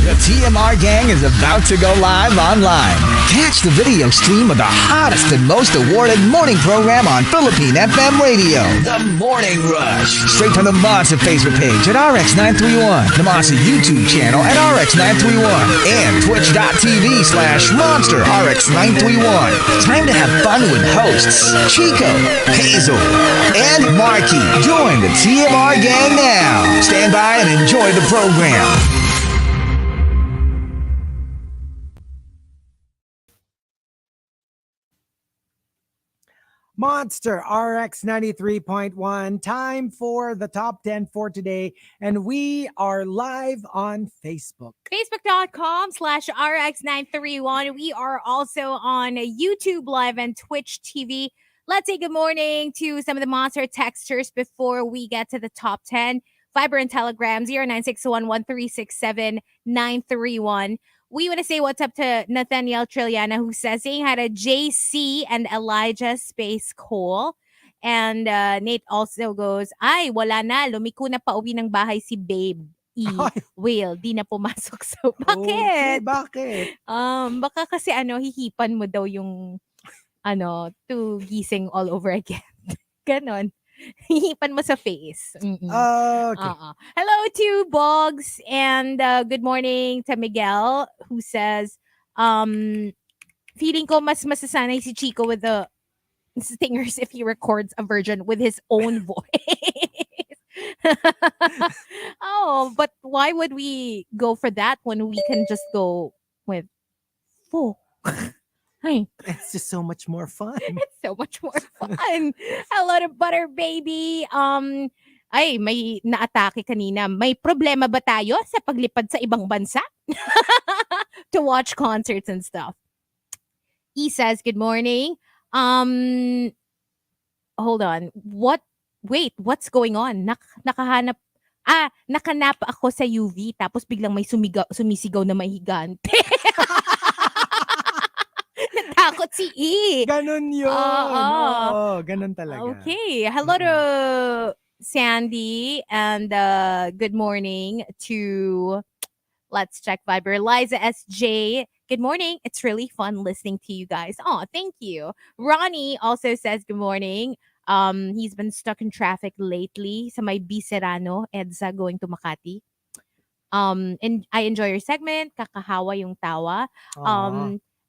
The TMR gang is about to go live online. Catch the video stream of the hottest and most awarded morning program on Philippine FM radio. The Morning Rush. Straight from the Monster Facebook page at RX931, the Monster YouTube channel at RX931, and twitch.tv/Monster RX931. Time to have fun with hosts Chico, Hazel, and Marky. Join the TMR gang now. Stand by and enjoy the program. Monster RX93.1, time for the top 10 for today. And we are live on Facebook. Facebook.com/RX931. We are also on YouTube Live and Twitch TV. Let's say good morning to some of the Monster texters before we get to the top 10. Viber and Telegram 0961-1367-931. We want to say what's up to Nathaniel Trilliana, who says, saying hi to JC and Elijah Space Cole. And Nate also goes, ay, wala na. Lumiko na pauwi ng bahay si Babe. Will, di na pumasok. So, bakit? Okay, bakit? Baka kasi hihipan mo daw yung to gising all over again. Ganon. Hihipan mo sa face. Okay. Hello to Boggs and good morning to Miguel, who says, feeling ko mas masasanay si Chico with the stingers if he records a version with his own voice. But why would we go for that when we can just go with full? Hi. It's just so much more fun. It's so much more fun. Hello to Butter Baby. Ay, may naatake kanina. May problema ba tayo sa paglipad sa ibang bansa? To watch concerts and stuff. E says, good morning. Hold on. What's going on? Nakanap ako sa UV tapos biglang may sumisigaw na may higante. Natakot si E. Ganon yun. Ganon talaga. Okay. Hello to Sandy and good morning to, let's check Viber, Liza SJ. Good morning. It's really fun listening to you guys. Oh, thank you. Ronnie also says good morning. He's been stuck in traffic lately sa may Biserano, EDSA going to Makati. And I enjoy your segment. Kakahawa yung tawa.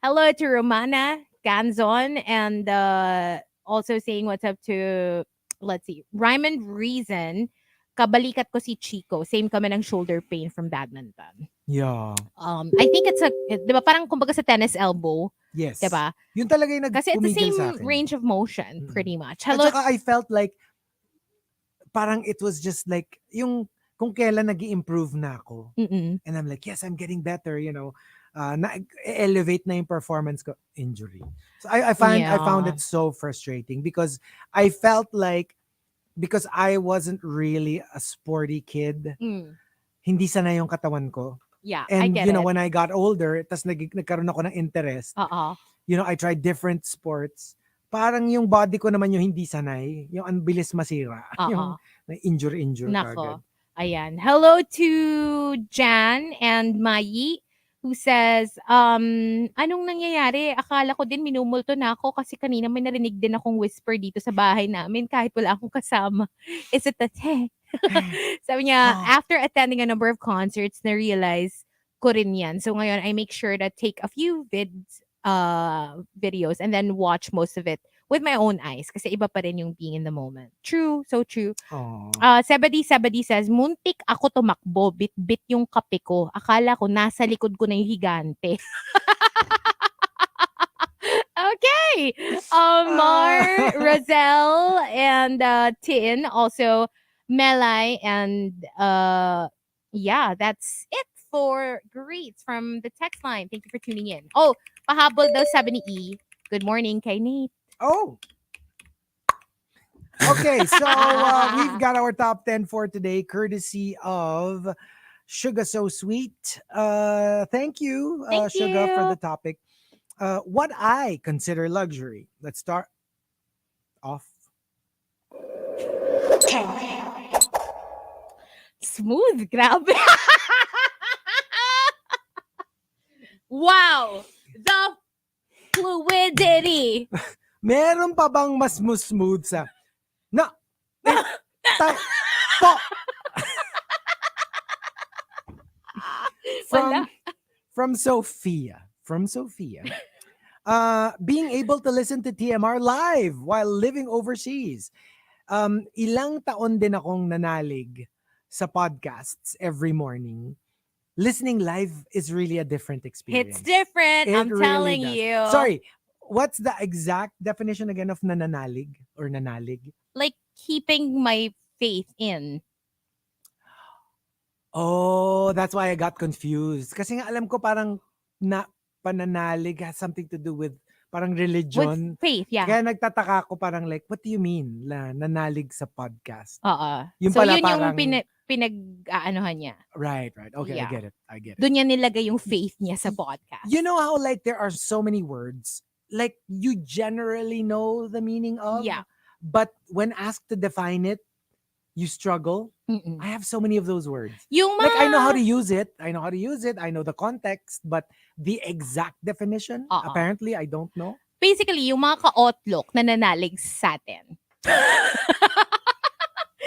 Hello to Romana Ganzon and also saying what's up to, let's see, Ryman Reason. Kabalikat ko si Chico. Same kami ng shoulder pain from badminton. Yeah. I think it's diba parang kumbaga sa tennis elbow. Yes. Diba? Yun talaga yung kasi it's the nagpumigil sa same akin. range of motion, pretty much. Hello. At saka I felt like parang it was just like yung kung kailan nag-i-improve na ako. And I'm like, yes, I'm getting better, na-elevate na yung performance ko. Injury. So I found it so frustrating because I felt like because I wasn't really a sporty kid, hindi sanay yung katawan ko. Yeah, and I get it. When I got older, tas nagkaroon ako ng interest. I tried different sports. Parang yung body ko naman yung hindi sanay, yung ang bilis masira, yung injure Nako. Ayan. Hello to Jan and Mayi, who says, anong nangyayari? Akala ko din minumulto na ako kasi kanina may narinig din akong whisper dito sa bahay namin kahit wala akong kasama. Is it that, Sabi niya, after attending a number of concerts, na-realize ko rin yan. So ngayon, I make sure to take a few videos and then watch most of it with my own eyes kasi iba pa rin yung being in the moment. True, so true. Sebadi says, muntik ako tumakbo, bit-bit yung kape ko. Akala ko nasa likod ko na yung higante. Okay. Mar, Roselle, and Tin, also Melai, and yeah, that's it for greets from the text line. Thank you for tuning in. Oh, pahabol daw sabi ni E. Good morning kay Nate. Oh. Okay, so we've got our top 10 for today, courtesy of Sugar So Sweet. Thank you, Sugar, for the topic. What I consider luxury. Let's start off. Smooth, grabe. Wow! The fluidity! Meron pa bang mas smooth sa na ta, po Wala. from Sophia. Being able to listen to TMR live while living overseas. Ilang taon din akong nanalig sa podcasts every morning. Listening live is really a different experience. It's different. It I'm really telling does. you. Sorry, what's the exact definition again of nananalig or nanalig? Like keeping my faith in. Oh, that's why I got confused. Kasi nga alam ko parang na pananalig has something to do with parang religion. With faith, yeah. Kaya nagtataka ako parang like, what do you mean nanalig sa podcast? Yung So pala yun yung parang- pinag-aanohan niya. Right. Okay, Yeah. I get it. Doon niya nilagay yung faith niya sa podcast. You know how like there are so many words like you generally know the meaning of, Yeah. but when asked to define it, you struggle. Mm-mm. I have so many of those words. Yung Like I know how mga- to use it. I know the context, but the exact definition, apparently I don't know. Basically, yung mga ka-outlook na nanalig sa atin.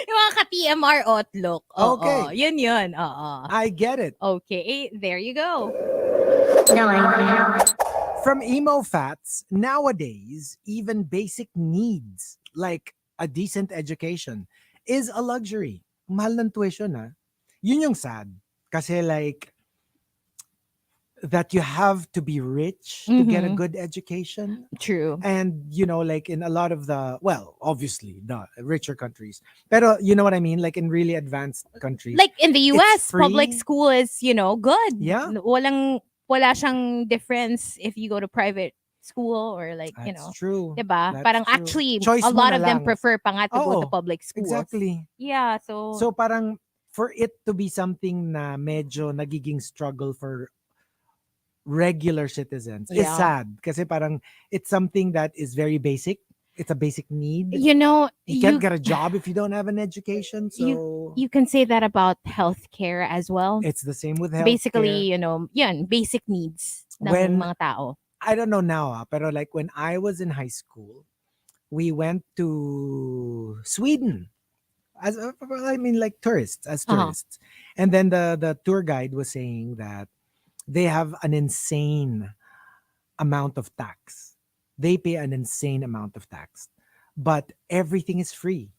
Yung mga ka-TMR outlook. Okay. Yun. I get it. Okay, there you go. From emo fats, nowadays, even basic needs like a decent education is a luxury. Mahal ng tuition, ha? Yun yung sad. Kasi like, that you have to be rich to get a good education. True. And, you know, like in a lot of the, well, obviously, the richer countries. Pero, you know what I mean? Like in really advanced countries. Like in the US, free. public school is, good. Yeah. Wala siyang difference if you go to private school or like, That's true. Diba? That's Parang true. actually, Choice a mo lot na of them lang. prefer pa nga to go to Oo, public schools. Exactly. Yeah, so... So parang for it to be something na medyo nagiging struggle for regular citizens is sad. Kasi parang it's something that is very basic. It's a basic need. You can't get a job if you don't have an education. So you can say that about healthcare as well. it's the same with healthcare. Basically, basic needs ng mga tao. I don't know now, pero like when I was in high school, we went to Sweden like tourists, and then the tour guide was saying that they have an insane amount of tax. They pay an insane amount of tax, but everything is free.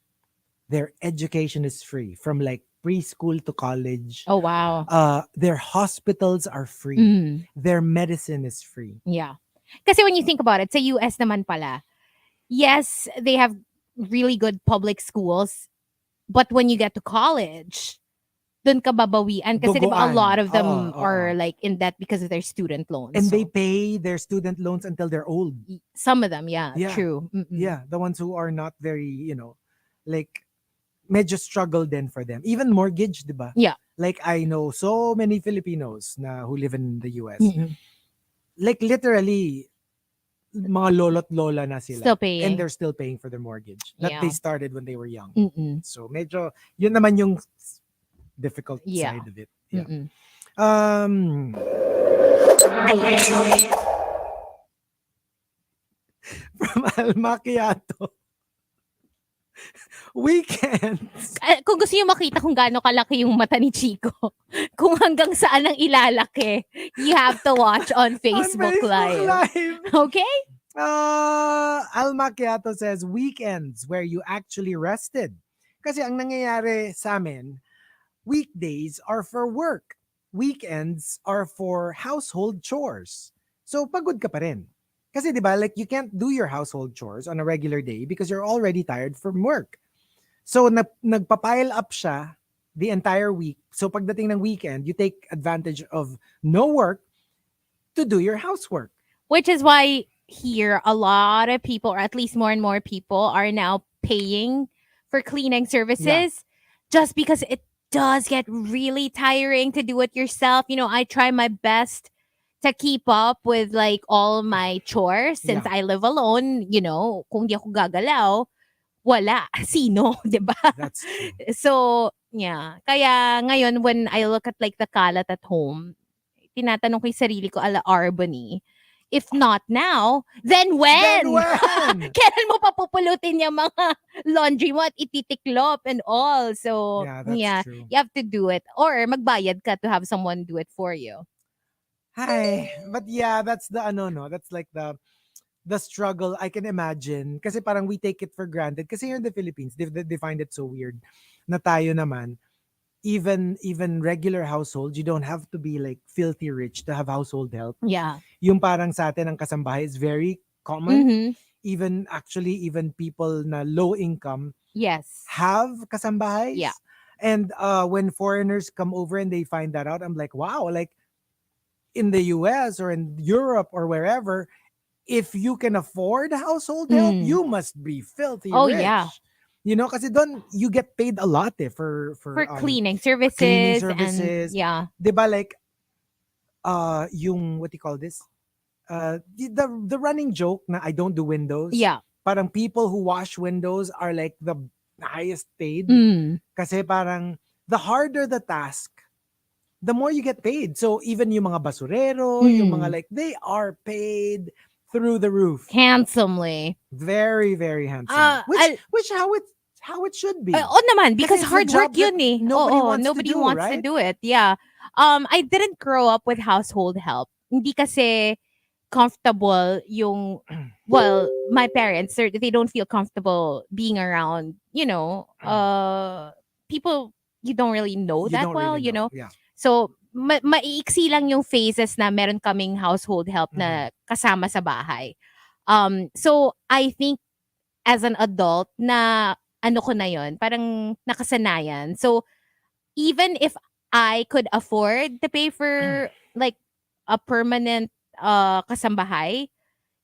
Their education is free from like preschool to college. Oh, wow. Their hospitals are free. Their medicine is free. Yeah. Kasi when you think about it, sa US naman pala, yes, they have really good public schools, but when you get to college, dun ka babawian. Kasi diba, a lot of them are like in debt because of their student loans. And they pay their student loans until they're old. Some of them, yeah. True. Yeah, the ones who are not very, like, medyo struggle then for them. Even mortgage, diba? Yeah. Like, I know so many Filipinos who live in the US. Like, literally, mga lolo't lola na sila. Still paying. And they're still paying for their mortgage. That they started when they were young. So, medyo, yun naman yung difficult side of it. Yeah. From Al Macchiato. Weekends. Kung gusto niyo makita kung gaano kalaki yung mata ni Chico, kung hanggang saan ang ilalaki, you have to watch on Facebook Live. Okay? Al Macchiato says, weekends where you actually rested. Kasi ang nangyayari sa amin, weekdays are for work. Weekends are for household chores. So, pagod ka pa rin. Kasi diba, like you can't do your household chores on a regular day because you're already tired from work. So, nagpapile up siya the entire week. So, pagdating ng weekend, you take advantage of no work to do your housework. Which is why here, a lot of people, or at least more and more people, are now paying for cleaning services just because it does get really tiring to do it yourself. I try my best to keep up with like all my chores since I live alone. Kung di ako gagalaw, wala. Sino, diba? That's true. So, yeah. Kaya ngayon, when I look at like the kalat at home, tinatanong ko yung sarili ko ala Arbony, if not now, then when? Then when? Kailan mo papupulutin yung mga laundry mo at ititiklop and all? So, Yeah, that's true. you have to do it. Or magbayad ka to have someone do it for you. Hi. But yeah, that's the that's like the struggle I can imagine. Kasi parang we take it for granted. Kasi here in the Philippines, they find it so weird na tayo naman, even regular households, you don't have to be like filthy rich to have household help. Yeah. Yung parang sa atin ang kasambahay is very common. Even people na low income have kasambahays. Yeah. And when foreigners come over and they find that out, I'm like, wow, like in the US or in Europe or wherever, if you can afford household help, you must be filthy rich. Yeah. You know, kasi doon you get paid a lot for cleaning services. And, yeah. Diba like yung what do you call this? The running joke na I don't do windows. Yeah. Parang people who wash windows are like the highest paid. Kasi parang the harder the task, the more you get paid. So even yung mga basurero, yung mga like, they are paid through the roof. Handsomely. Very, very handsome. Which how it should be. Naman, because hard work yun eh. Nobody wants to do it. Yeah. I didn't grow up with household help. Hindi kasi comfortable yung, well, my parents, they don't feel comfortable being around, people you don't really know that well, you know. Yeah. So, maiiksi lang yung phases na meron kaming household help na kasama sa bahay. So, I think as an adult na ano ko na yun, parang nakasanayan. So, even if I could afford to pay for like a permanent kasambahay,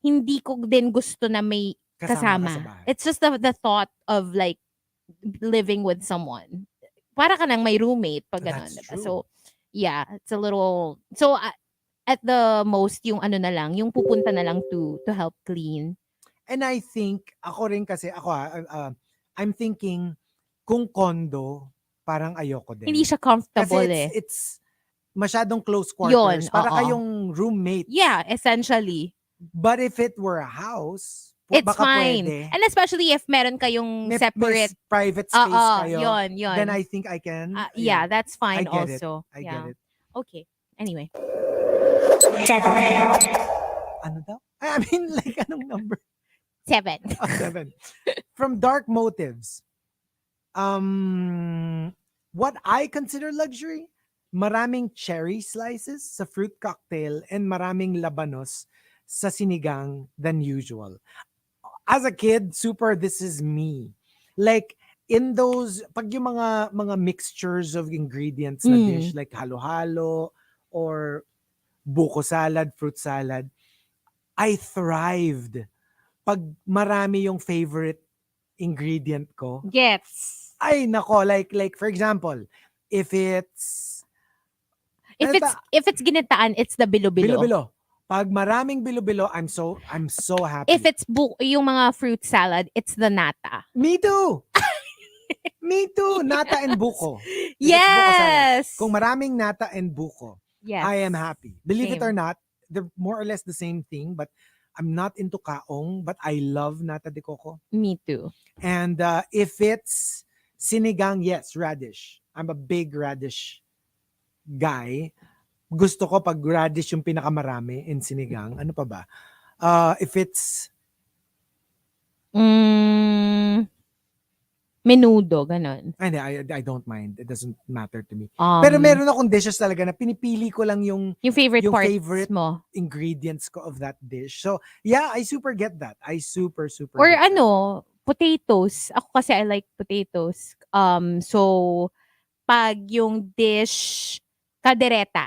hindi ko din gusto na may kasama. It's just the thought of like living with someone. Para ka nang may roommate pag ganun, diba? So, yeah, it's a little, so at the most yung ano na lang, yung pupunta na lang to help clean. And I think ako rin kasi I'm thinking kung condo parang ayoko din. Hindi siya comfortable kasi it's masyadong close quarters. Para kayong roommate. Yeah, essentially. But if it were a house, it's baka fine. pwede. And especially if meron kayong separate private space kayo. Yun. Then I think I can. Yeah, that's fine I get also. I get it. Okay. Anyway. Ano daw? I mean, like, anong number? 7. 7. From Dark Motives. What I consider luxury, maraming cherry slices sa fruit cocktail and maraming labanos sa sinigang than usual. As a kid, super, this is me. Like, in those, pag yung mga mixtures of ingredients na dish, like halo-halo or buko salad, fruit salad, I thrived pag marami yung favorite ingredient ko. Gets. Ay, nako, like for example, if it's ginitaan, it's the bilo-bilo. Bilo-bilo. Pag maraming bilo-bilo, I'm so happy. If it's yung mga fruit salad, it's the nata. Me too. Me too. Nata and buko. Yes. Kung maraming nata and buko, yes. I am happy. Believe Same. it or not, they're more or less the same thing, but I'm not into kaong, but I love nata de coco. Me too. And if it's sinigang, yes, radish. I'm a big radish guy. Gusto ko pag radish yung pinakamarami in sinigang. Ano pa ba? If it's menudo, ganun. I don't mind. It doesn't matter to me. Pero meron akong dishes talaga na pinipili ko lang yung favorite parts favorite ingredients ko of that dish. So, yeah, I super get that. I super Or get potatoes. Ako kasi I like potatoes. So, pag yung dish, kaldereta.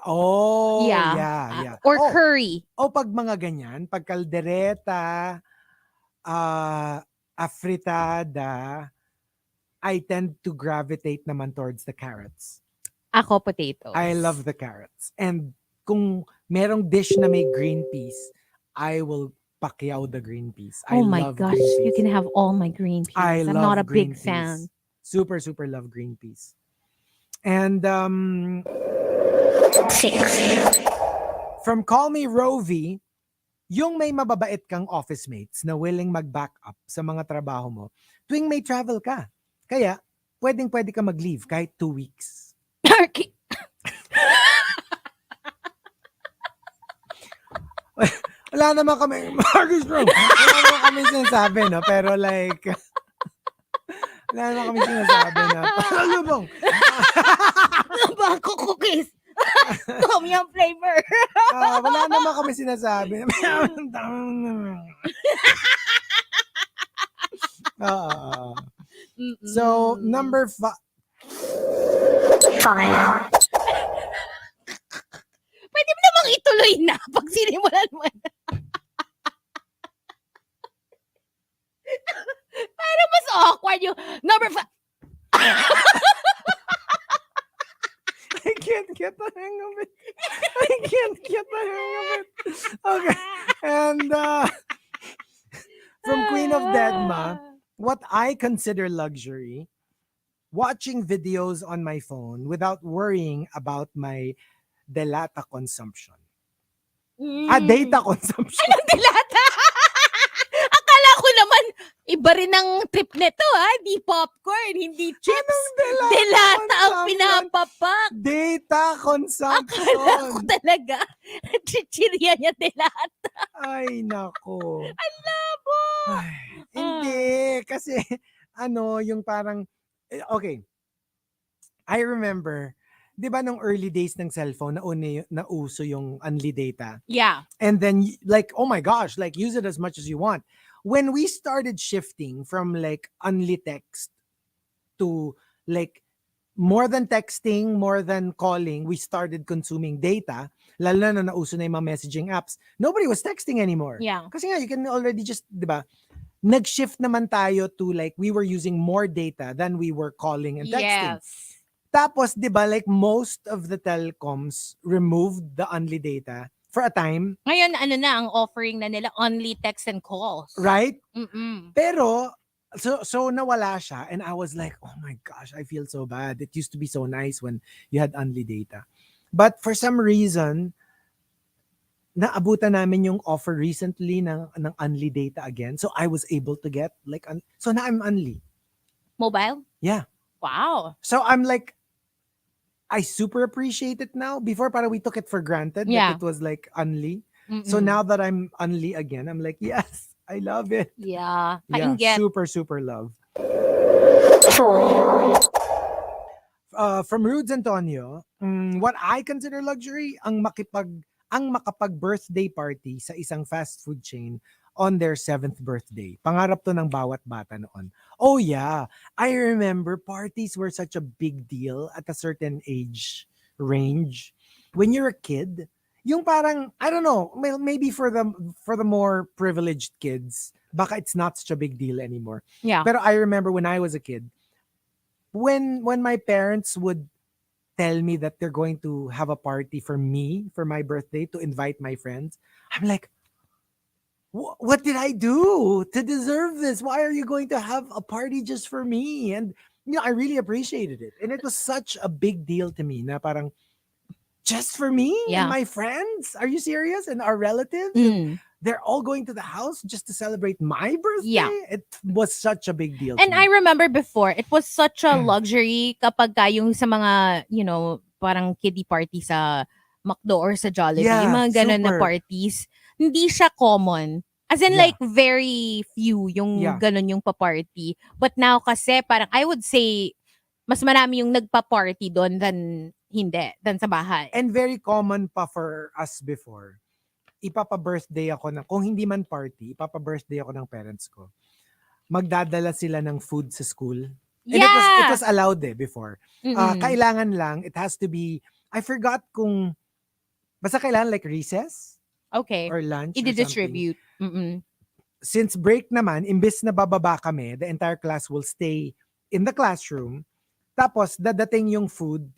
Oh, yeah. Or curry. Pag mga ganyan, pag kaldereta, afritada, I tend to gravitate naman towards the carrots. Ako, potatoes. I love the carrots. And kung merong dish na may green peas, I will pakyaw the green peas. Oh my gosh, you can have all my green peas. I'm not a big fan. Super, super love green peas. And 6. From Call Me Rovi, yung may mababait kang office mates na willing mag-back up sa mga trabaho mo tuwing may travel ka. Kaya, pwede ka mag-leave kahit 2 weeks. Wala naman kami, Marcus bro, wala naman kami sinasabi, no? Pero like, wala naman kami sinasabi na, lubong. Bangko cookies. Tom yum flavor. Wala naman kami sinasabi. So, number 5. 5. Pwede mo namang ituloy na pag sinimulan mo na. Parang mas awkward yung number 5. I can't get the hang of it. Okay. And from Queen of Deadma, what I consider luxury, watching videos on my phone without worrying about my data consumption. Data consumption. Anong dilata? Akala ko naman, iba rin ang trip nito ha. Hindi popcorn, hindi chips. Dilata ang pinapapak. Data consumption. Akala ko talaga, chichirya niya dilata. Ay, nako. Ang labo. Hindi. Kasi, yung parang, okay. I remember, di ba nung early days ng cellphone, nauso yung unli data? Yeah. And then, like, oh my gosh, like, use it as much as you want. When we started shifting from, like, unli text to, like, more than texting, more than calling, we started consuming data, lalo na nauso na yung mga messaging apps. Nobody was texting anymore. Yeah. Kasi nga, you can already just, di ba, nag-shift naman tayo to, like, we were using more data than we were calling and texting. Yes. Tapos, di ba, like, most of the telecoms removed the only data for a time. Ngayon, ang offering na nila, only text and calls. Right? Mm-mm. Pero, so nawala siya. And I was like, oh my gosh, I feel so bad. It used to be so nice when you had only data. But for some reason, naabutan namin yung offer recently ng only data again. So I was able to get, like, so now I'm only. Mobile? Yeah. Wow. So I'm like, I super appreciate it now. Before, parang we took it for granted that it was like only. Mm-mm. So now that I'm only again, I'm like, yes, I love it. Yeah. Yeah, Kainggit. super, super love. 4. From Rudes Antonio, what I consider luxury, ang makapag-birthday party sa isang fast food chain on their 7th birthday. Pangarap to ng bawat bata noon. Oh yeah, I remember parties were such a big deal at a certain age range. When you're a kid, yung parang, I don't know, maybe for the more privileged kids, baka it's not such a big deal anymore. Yeah. Pero I remember when I was a kid, when my parents would tell me that they're going to have a party for me, for my birthday, to invite my friends, I'm like, what did I do to deserve this? Why are you going to have a party just for me? And, I really appreciated it. And it was such a big deal to me na parang, just for me and my friends? Are you serious? And our relatives? And they're all going to the house just to celebrate my birthday? Yeah. It was such a big deal. And to me. I remember before, it was such a luxury kapag yung sa mga, parang kiddie party sa McDo or sa Jollibee, Yeah, mga ganun na super. parties, hindi siya common. As in, like, very few yung ganun yung pa-party. But now kasi, parang, I would say, mas marami yung nagpa-party doon than sa bahay. And very common pa for us before. Ipapa-birthday ako kung hindi man party, ipapa-birthday ako ng parents ko. Magdadala sila ng food sa school. And it was allowed before. Kailangan lang, it has to be, I forgot kung, basta kailangan like recess. Okay. Or lunch. I-distribute. Since break naman, imbis na bababa kami, the entire class will stay in the classroom. Tapos, dadating yung food,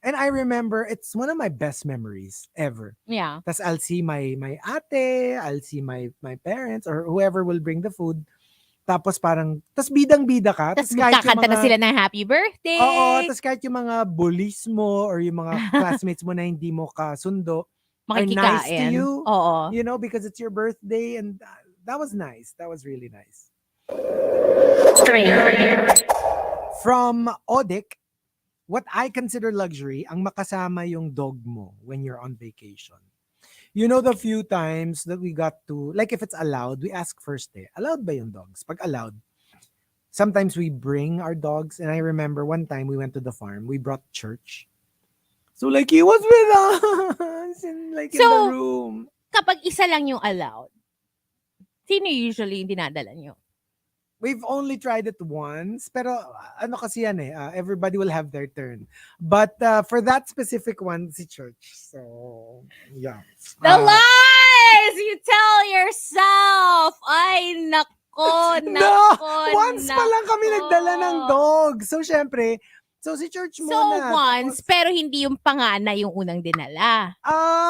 And I remember, it's one of my best memories ever. Yeah. Tapos I'll see my ate, I'll see my parents, or whoever will bring the food. Tapos parang, tas bidang-bida ka. Tapos Kahit yung magkakanta na mga, sila ng happy birthday. oo, tas kahit yung mga bullies mo or yung mga classmates mo na hindi mo kasundo are nice to Makikikain. you, Oo. you know, because it's your birthday, and that was nice. That was really nice. From Odik, what I consider luxury, ang makasama yung dog mo when you're on vacation. You know, the few times that we got to, like if it's allowed, we ask first allowed ba yung dogs? Pag allowed, sometimes we bring our dogs. And I remember one time we went to the farm, we brought Church. So like he was with us in in the room. Kapag isa lang yung allowed, sino usually yung dinadala nyo? We've only tried it once, pero ano kasi yan everybody will have their turn. But for that specific one, si Church. So, yeah. The lies you tell yourself! Ay, nako, once pa lang kami nagdala ng dog. So, syempre, si Church So, muna. once, pero hindi yung panganay yung unang dinala.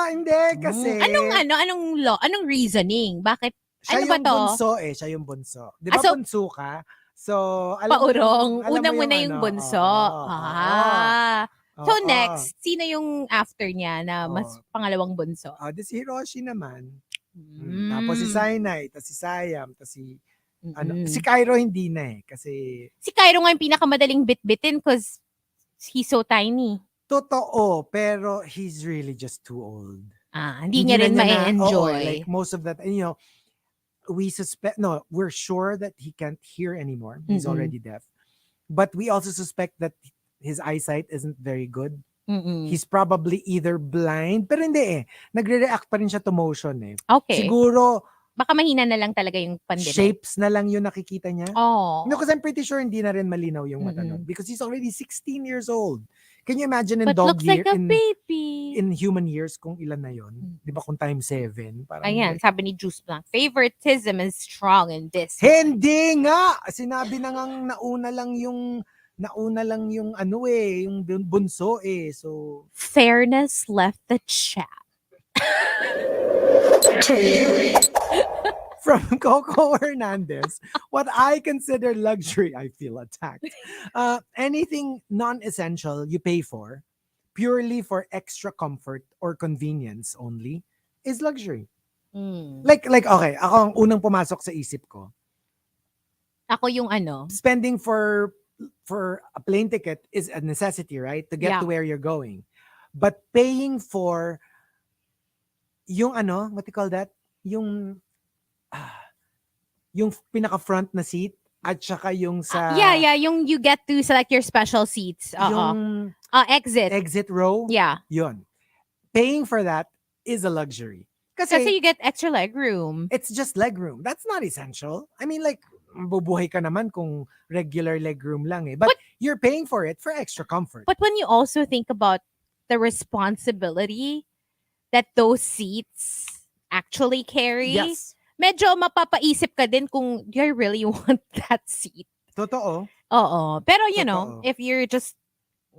Hindi, kasi... Anong reasoning? Bakit? Siya Ano ba yung to? bunso siya yung bunso. Di ba bunso ka? So, Paurong. alam Una mo muna yung bunso. So next, sino yung after niya na mas pangalawang bunso? Si Hiroshi naman. Tapos si Sainai, tapos si Sayam, tapos si Cairo hindi na kasi... Si Cairo nga yung pinakamadaling bitbitin because he's so tiny. Totoo, pero he's really just too old. Hindi niya rin ma-enjoy. Like most of that, we're sure that he can't hear anymore. He's already deaf. But we also suspect that his eyesight isn't very good. He's probably either blind, pero hindi nagre-react pa rin siya to motion Okay. Siguro, baka mahina na lang talaga yung pandinig. Shapes na lang yung nakikita niya. Oh. Because I'm pretty sure hindi na rin malinaw yung mata nun. Because he's already 16 years old. Can you imagine in dog looks year, like a baby. In human years, kung ilan na yun? Di ba kung times 7? Parang Ayan, sabi ni Juice Blanc, favoritism is strong in this. Hindi nga! Sinabi na ngang nauna lang yung yung bunso So, fairness left the chat. From Coco Hernandez, what I consider luxury, I feel attacked. Anything non-essential you pay for, purely for extra comfort or convenience only, is luxury. Like okay, ako ang unang pumasok sa isip ko. Ako yung spending for a plane ticket is a necessity, right? To get to where you're going. But paying for yung what do you call that? Yung pinaka-front na seat at saka yung sa... yung you get to select your special seats. Yung exit row. Yeah. Yun. Paying for that is a luxury. Kasi you get extra leg room. It's just leg room. That's not essential. I mean, like, bubuhay ka naman kung regular leg room lang But you're paying for it for extra comfort. But when you also think about the responsibility that those seats actually carry, medyo mapapaisip ka din kung you really want that seat. Totoo. Oo. Pero know, if you're just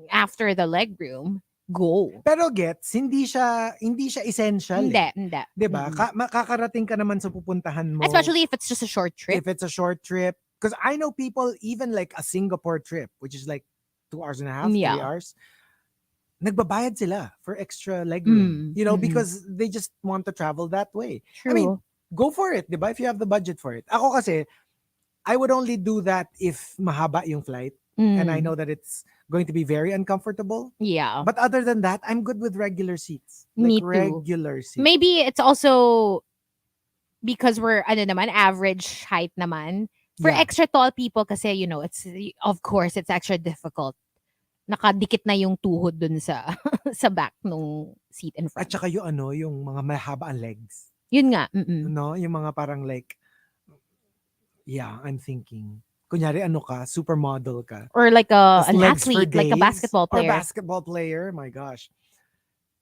after the leg room, go. Pero hindi siya essential. Hindi. 'Di ba? Makakarating ka naman sa pupuntahan mo. Especially if it's just a short trip. If it's a short trip. Because I know people, even like a Singapore trip, which is like 2 hours and a half, 3 hours, nagbabayad sila for extra leg room. Because they just want to travel that way. True. I mean, go for it, di ba? If you have the budget for it. Ako kasi, I would only do that if mahaba yung flight. And I know that it's going to be very uncomfortable. Yeah. But other than that, I'm good with regular seats. Me too. Regular seats. Maybe it's also because we're average height naman. For extra tall people kasi, it's extra difficult. Nakadikit na yung tuhod dun sa sa back nung seat in front. At saka yung mga mahaba ang legs. Yun nga. No, yung mga parang like, I'm thinking, kunyari supermodel ka. Or like an athlete, like a basketball player. Or basketball player, my gosh.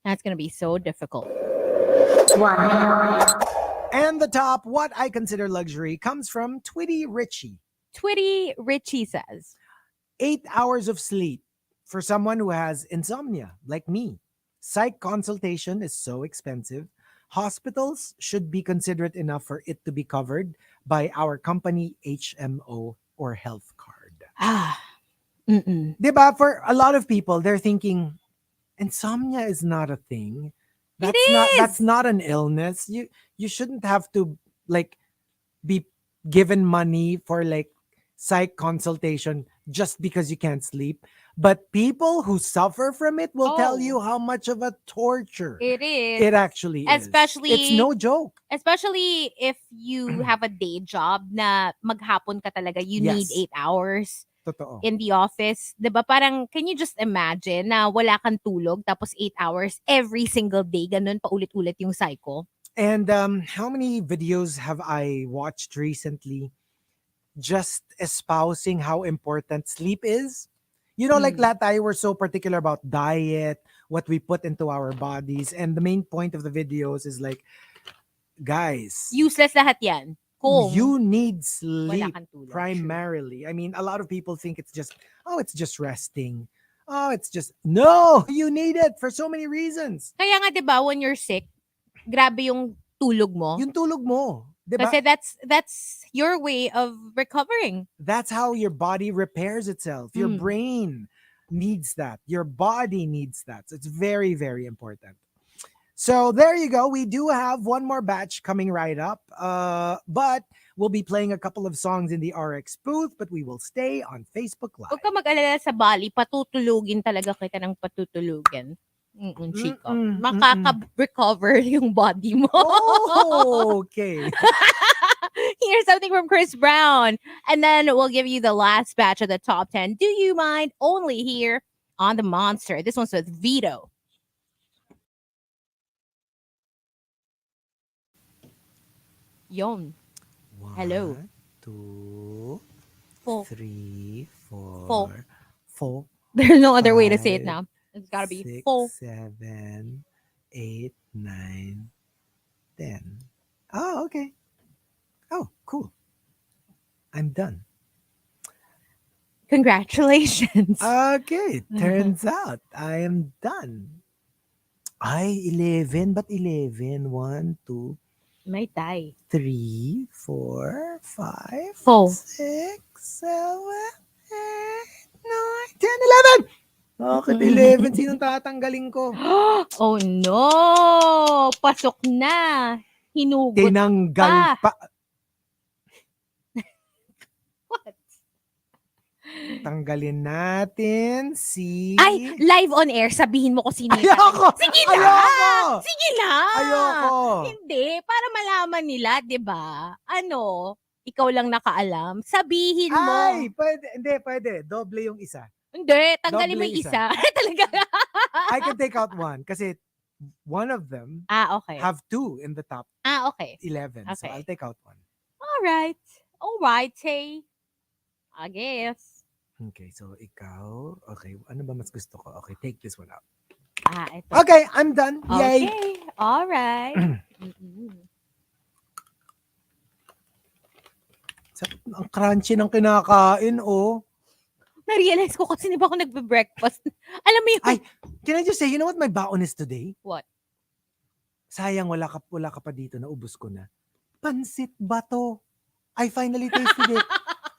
That's gonna be so difficult. And the top, what I consider luxury, comes from Twitty Richie. Twitty Richie says, 8 hours of sleep for someone who has insomnia, like me. Psych consultation is so expensive. hospitals should be considerate enough for it to be covered by our company HMO or health card. Diba? For a lot of people, they're thinking insomnia is not a thing. That's not an illness. You shouldn't have to like be given money for like psych consultation just because you can't sleep. But people who suffer from it will tell you how much of a torture it is. it actually is. It's no joke. Especially if you have a day job na maghapon ka talaga, you need 8 hours. Totoo. In the office. Diba? Parang, can you just imagine na wala kang tulog tapos 8 hours every single day, ganun paulit-ulit yung cycle? And how many videos have I watched recently just espousing how important sleep is? You know, like lahat tayo, we're so particular about diet, what we put into our bodies. And the main point of the videos is like, guys, useless lahat yan. Kung you need wala sleep kang tulog. primarily. I mean, a lot of people think it's just resting. Oh, it's just, no, you need it for so many reasons. Kaya nga, diba, when you're sick, grabe yung tulog mo. Yung tulog mo. Diba? Kasi that's your way of recovering. That's how your body repairs itself. Your brain needs that. Your body needs that. So it's very, very important. So there you go. We do have one more batch coming right up. But we'll be playing a couple of songs in the RX booth, but we will stay on Facebook Live. Huwag ka mag-alala sa Bali, patutulugin talaga kita ng patutulugin. Chico. Makaka-recover yung body mo. Oh, okay. Here's something from Chris Brown. And then we'll give you the last batch of the top 10. Do you mind? Only here on the Monster. This one's with Vito. Yon. Hello. 1, 2, Four. 3, 4. Four. 4. There's no other way to say it now. It's gotta be 6, 4. 7, 8, 9, 10. Oh, okay. Oh, cool. I'm done. Congratulations. Okay, turns out I am done. Ay, 11. But 11? 1, 2, May tie. 3, 4, 5, 4. 6, 7, 8, 9, 10, 11! Bakit 11? Sinong tatanggalin ko? Oh no! Pasok na. Hinugot Tinanggal pa. What? Tanggalin natin si... Ay, live on air, sabihin mo kung sino yung Ayoko! Sige na! Ayoko! Sige na! Ayoko! Hindi, para malaman nila, di ba? Ano, ikaw lang nakaalam. Sabihin mo. Ay, pwede. Hindi, pwede. Doble yung isa. Hindi, tanggalin mo Doble yung isa. Talaga. I can take out one kasi one of them Okay. have 2 in the top Okay. 11. So Okay. I'll take out one. Alright. Alright, hey. I guess. Okay, so ikaw. Okay, ano ba mas gusto ko? Okay, take this one out. Ito. Okay, I'm done. Yay! Okay. Alright. Ang crunchy ng kinakain, oh. Na-realize ko kasi di ba ako nagbe-breakfast. Alam mo yung... Ay, can I just say, you know what my baon is today? What? Sayang, wala ka pa dito. Naubos ko na. Pansit bato. I finally tasted it.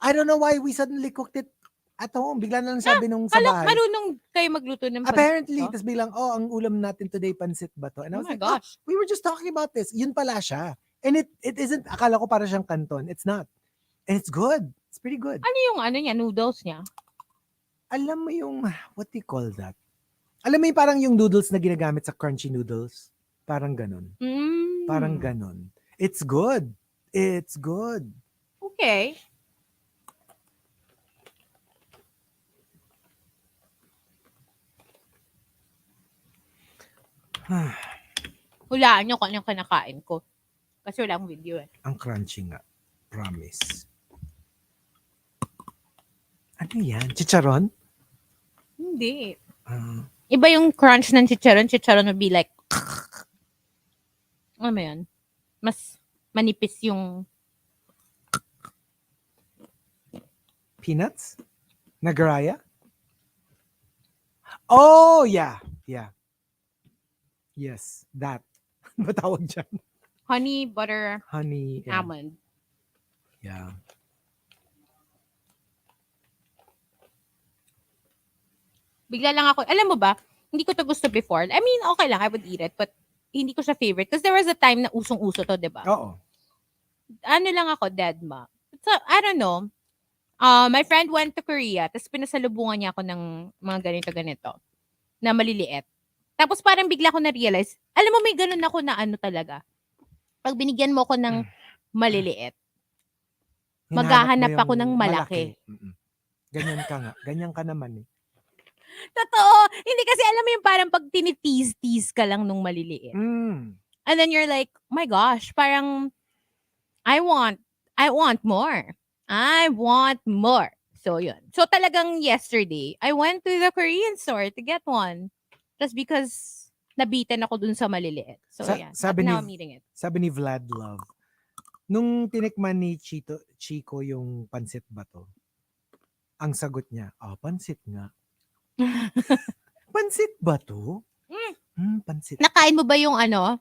I don't know why we suddenly cooked it at home. Bigla na lang sabi nung sa bahay. Marunong kayo magluto ng pansit. Apparently, tapos biglang, ang ulam natin today, pansit bato. And I was like, gosh. we were just talking about this. Yun pala siya. And it isn't, akala ko para siyang canton. It's not. And it's good. It's pretty good. Ano yung niya, noodles niya? Alam mo yung, what do you call that? Alam mo yung parang yung noodles na ginagamit sa crunchy noodles? Parang ganun. Parang ganun. It's good. It's good. Okay. Hulaan nyo kung ano yung kinakain ko. Kasi wala akong video eh. Ang crunchy nga. Promise. Ano yan? Chicharon? Hindi. Iba yung crunch ng chicharon. Chicharon would be like, ano mo yun? Mas manipis yung... Peanuts? Nagaraya? Oh, yeah. Yeah. Yes, that. Ba tawag dyan? Honey, butter, Honey. Yeah. almond. Yeah. Bigla lang ako, alam mo ba, hindi ko to gusto before. I mean, okay lang, I would eat it, but hindi ko siya favorite. Because there was a time na usong-uso to, di ba? Oo. Ano lang ako, dead ma. So, I don't know. My friend went to Korea, tapos pinasalubungan niya ako ng mga ganito-ganito na maliliit. Tapos parang bigla ko na-realize, alam mo, may ganun ako na ano talaga. Pag binigyan mo ko ng maliliit, maghahanap ako ng malaki. Ganyan ka nga. Ganyan ka naman eh. Totoo. Hindi kasi alam mo yung parang pag tinitease-tease ka lang nung maliliit. And then you're like, my gosh, parang I want more. I want more. So, yun. So, talagang yesterday, I went to the Korean store to get one. Just because nabitan ako dun sa maliliit. So, yeah. Now I'm eating it. Sabi ni Vlad Love, nung tinikman ni Chico yung pansit ba to, ang sagot niya, pansit nga. Pansit ba to? Pansit. Nakain mo ba yung ano?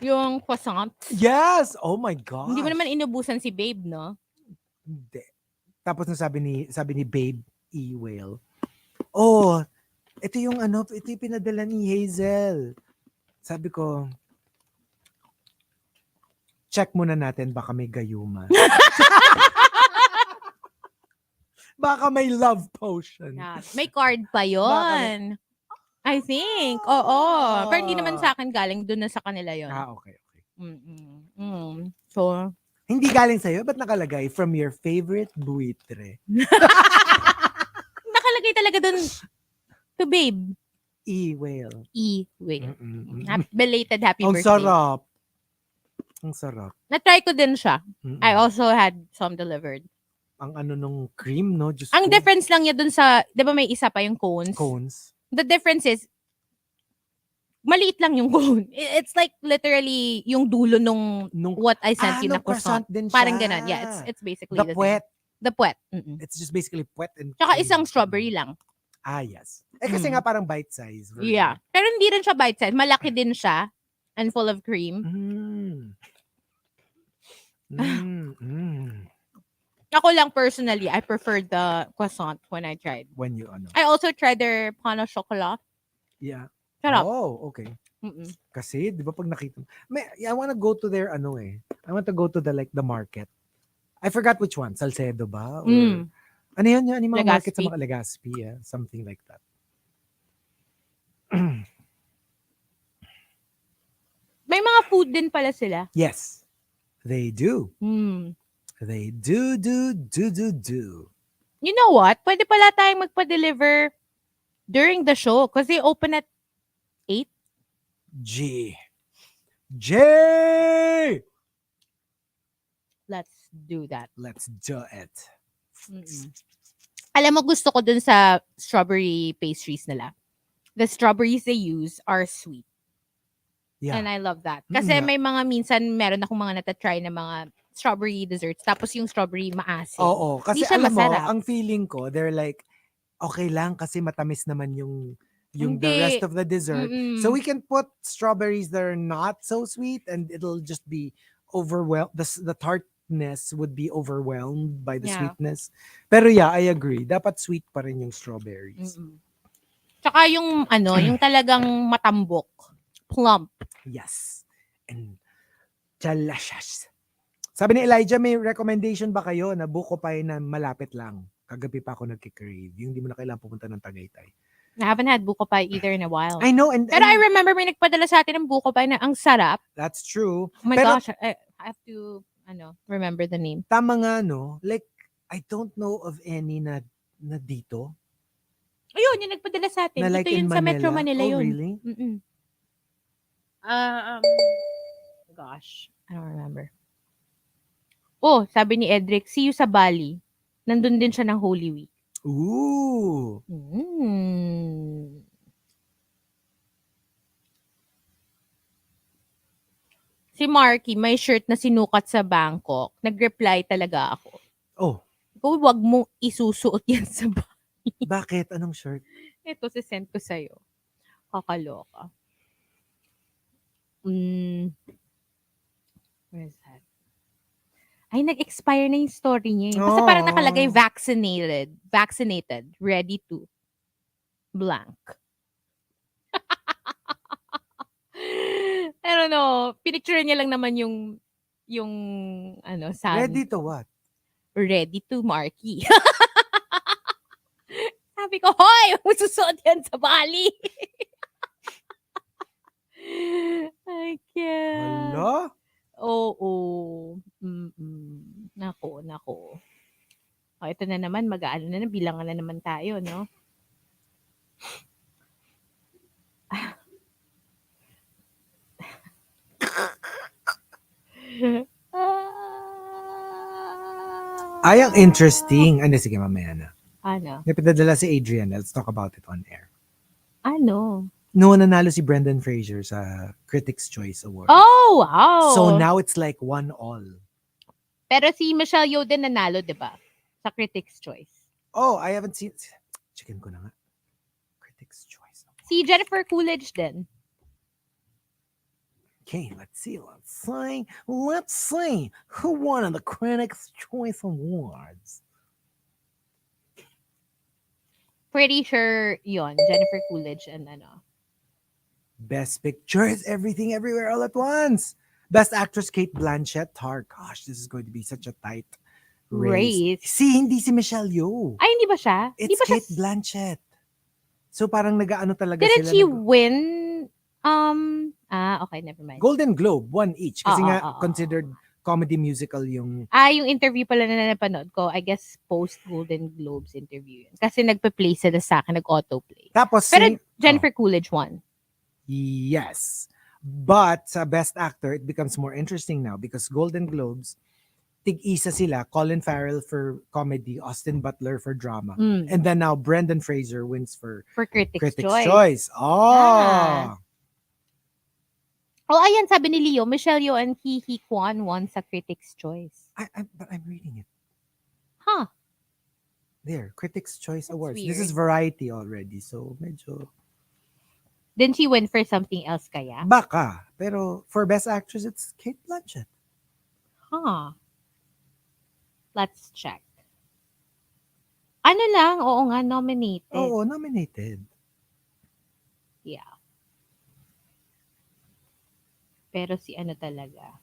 Yung croissant? Yes! Oh my God. Hindi mo naman inubusan si Babe, no? Hindi. Tapos nung sabi ni Babe E. Whale, oh, ito yung pinadala ni Hazel. Sabi ko, check muna natin baka may gayuma. Baka may love potion. Yeah. May card pa yon. I think. Oo. Pero hindi naman sa akin galing. Doon na sa kanila yon. Okay. So, hindi galing sa'yo? Ba't nakalagay? From your favorite buitre. nakalagay talaga doon to Babe. E-Whale. E-Whale. Belated happy Ang birthday. sarap. Ang sarap. Na-try ko din siya. I also had some delivered. Ang nung cream, no? Just ang difference lang niya dun sa, di ba may isa pa yung cones? Cones. The difference is, maliit lang yung cone. It's like literally yung dulo nung what I sent you na croissant. Din siya. Parang ganun. Yeah, it's basically the puwet. The puwet. It's just basically puwet and Tsaka cream. isang strawberry lang. Yes. Kasi nga parang bite size. Version. Yeah. Pero hindi rin siya bite size. Malaki din siya. And full of cream. Ako lang personally, I preferred the croissant when I tried. When you I also tried their pain au chocolat. Yeah. Sarap. Oh, okay. Kasi, di ba pag nakita mo, I wanna go to their I want to go to the market. I forgot which one. Salcedo ba? Or, ano yun? Yung mga market sa mga Legazpi. Yeah? Something like that. May mga food din pala sila. Yes. They do. They do. You know what? Pwede pala tayong magpa-deliver during the show because they open at 8. J. Let's do that. Let's do it. Alam mo, gusto ko dun sa strawberry pastries nila. The strawberries they use are sweet. Yeah. And I love that. Kasi may mga minsan, meron akong mga natatry na mga strawberry desserts. Tapos yung strawberry maasim. Oo. Kasi Hindi siya alam masarap. mo, ang feeling ko, they're like, okay lang kasi matamis naman yung the rest of the dessert. So we can put strawberries that are not so sweet and it'll just be overwhelmed. The tartness would be overwhelmed by the sweetness. Pero yeah, I agree. Dapat sweet pa rin yung strawberries. Tsaka yung yung talagang matambok. Plump. Yes. And delicious. Sabi ni Elijah, may recommendation ba kayo na buko pie na malapit lang? Kagabi pa ako nagki-crave. Yung hindi mo na kailangan pupunta ng Tagaytay. I haven't had buko pie either in a while. I know. Pero I remember may nagpadala sa atin ng buko pie na ang sarap. That's true. Oh my gosh. I have to remember the name. Tama nga, no? Like, I don't know of any na dito. Ayun, yung nagpadala sa atin. Na like Ito yun sa Metro Manila oh, yun. Really? Gosh, I don't remember. Oh, sabi ni Edric, see you sa Bali. Nandun din siya ng Holy Week. Ooh. Si Marky, may shirt na sinukat sa Bangkok. Nag-reply talaga ako. Oh. Kung wag mong isusuot yan sa bahay. Bakit? Anong shirt? Ito, sisend ko sa'yo. Kakaloka. is that? Ay, nag-expire na yung story niya. Basta parang nakalagay Oh. vaccinated, ready to, blank. I don't know. Pinicture niya lang naman yung Ready sun to ko. what? Ready to Marky. Sabi ko, hoy, magsusot yan sa Bali. I can't. Hala? Oo. Nako, nako. O, ito na naman, mag-aano na, bilangan na naman tayo, no? Ay, ang interesting. Ano, sige, mamaya na. Ano? May pinadala si Adrian. Let's talk about it on air. Ano? No, nanalo si Brendan Fraser sa Critics' Choice Award. Oh, wow! So now it's like 1-1. Pero si Michelle Yeoh din nanalo, di ba? Sa Critics' Choice. Oh, I haven't seen... Chicken ko na nga. Critics' Choice Award. Si Jennifer Coolidge din. Okay, let's see. Let's see who won the Critics' Choice Awards. Pretty sure yon Jennifer Coolidge and ano. Best Picture is Everything Everywhere All at Once. Best Actress Kate Blanchett. Tar. Gosh, this is going to be such a tight race. Hindi si Michelle Yeoh. Ay, hindi ba siya? It's Hindi ba Kate siya... Blanchett. So parang nag-ano talaga Didn't sila. she win? Okay, never mind. Golden Globe, one each. Kasi Oo. considered comedy musical yung... Yung interview pala na napanood ko, I guess post Golden Globes interview yun. Kasi nagpa-play sila sa akin, nag-autoplay. Tapos, Pero Jennifer Coolidge won. Yes. But sa Best Actor, it becomes more interesting now because Golden Globes, tig-isa sila, Colin Farrell for comedy, Austin Butler for drama. And then now Brendan Fraser wins for Critics' Choice. Oh! Oh, ayan, sabi ni Leo, Michelle Yeoh and Hee Kwan won sa Critics' Choice. But I'm reading it. Huh. There, Critics' Choice That's Awards. weird. This is Variety already, so medyo... Didn't she win for something else kaya? Baka. Pero for Best Actress, it's Kate Blanchett. Huh. Let's check. Ano lang, oo nga, nominated. Oo, nominated. Yeah. Pero si ano talaga?